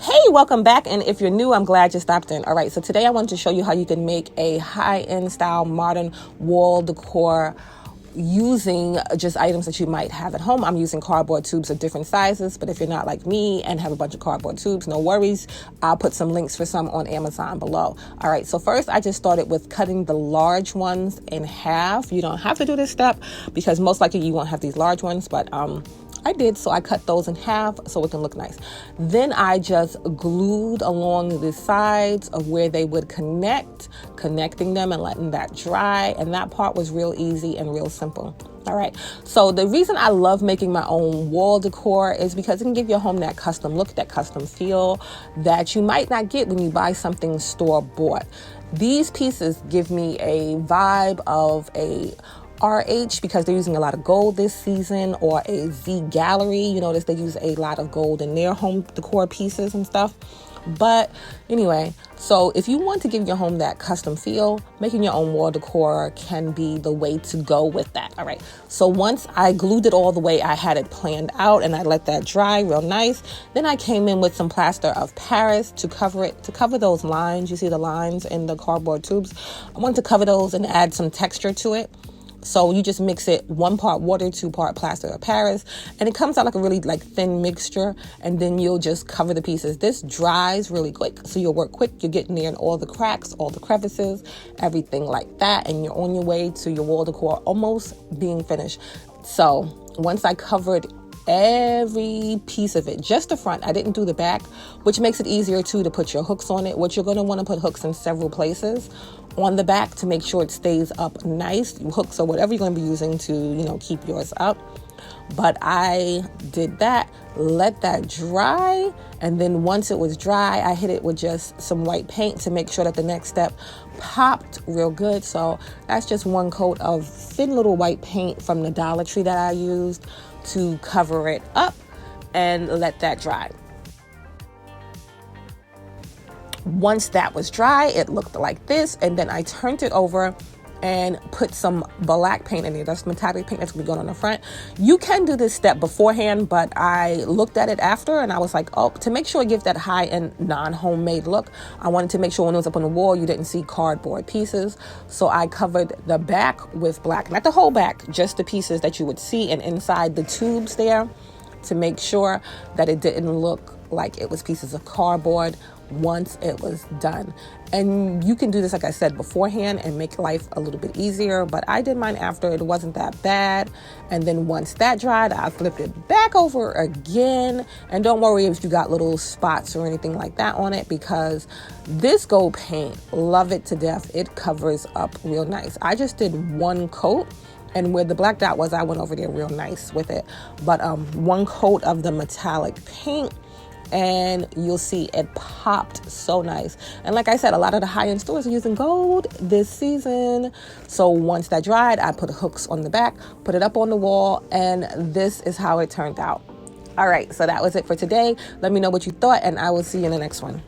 Hey, welcome back. And if you're new, I'm glad you stopped in. All right, so today I wanted to show you how you can make a high-end style modern wall decor using just items that you might have at home. I'm using cardboard tubes of different sizes, but if you're not like me and have a bunch of cardboard tubes, no worries. I'll put some links for some on Amazon below. All right, so first I just started with cutting the large ones in half. You don't have to do this step because most likely you won't have these large ones, but I did, so I cut those in half so it can look nice. Then I just glued along the sides of where they would connecting them and letting that dry. And that part was real easy and real simple. All right. So the reason I love making my own wall decor is because it can give your home that custom look, that custom feel that you might not get when you buy something store bought. These pieces give me a vibe of a RH because they're using a lot of gold this season, or a Z-Gallerie. You notice they use a lot of gold in their home decor pieces and stuff. But anyway, so if you want to give your home that custom feel, making your own wall decor can be the way to go with that. All right. So once I glued it all the way I had it planned out and I let that dry real nice, then I came in with some plaster of Paris to cover it, to cover those lines. You see the lines in the cardboard tubes. I wanted to cover those and add some texture to it. So you just mix it 1 part water, 2 part plaster of Paris, and it comes out like a really thin mixture, and then you'll just cover the pieces. This dries really quick, so you'll work quick. You're getting there in all the cracks, all the crevices, everything like that, and you're on your way to your wall decor almost being finished. So once I covered every piece of it, just the front, I didn't do the back, which makes it easier too to put your hooks on it, which you're going to want to put hooks in several places on the back to make sure it stays up nice. Hooks or whatever you're going to be using to, keep yours up. But I did that, let that dry, and then once it was dry, I hit it with just some white paint to make sure that the next step popped real good. So that's just 1 coat of thin little white paint from the Dollar Tree that I used to cover it up and let that dry. Once that was dry, it looked like this, and then I turned it over and put some black paint in it. That's metallic paint that's gonna be going on the front. You can do this step beforehand, but I looked at it after and I was like, oh, to make sure it gives that high-end non-homemade look, I wanted to make sure when it was up on the wall, you didn't see cardboard pieces. So I covered the back with black, not the whole back, just the pieces that you would see, and inside the tubes there, to make sure that it didn't look like it was pieces of cardboard once it was done. And you can do this, like I said, beforehand and make life a little bit easier, but I did mine after. It wasn't that bad. And then once that dried, I flipped it back over again. And don't worry if you got little spots or anything like that on it, because this gold paint, love it to death. It covers up real nice. I just did 1 coat, and where the black dot was, I went over there real nice with it. But 1 coat of the metallic paint, and you'll see it popped so nice. And like I said, a lot of the high-end stores are using gold this season. So once that dried, I put hooks on the back, put it up on the wall, and this is how it turned out. All right, so that was it for today. Let me know what you thought, and I will see you in the next one.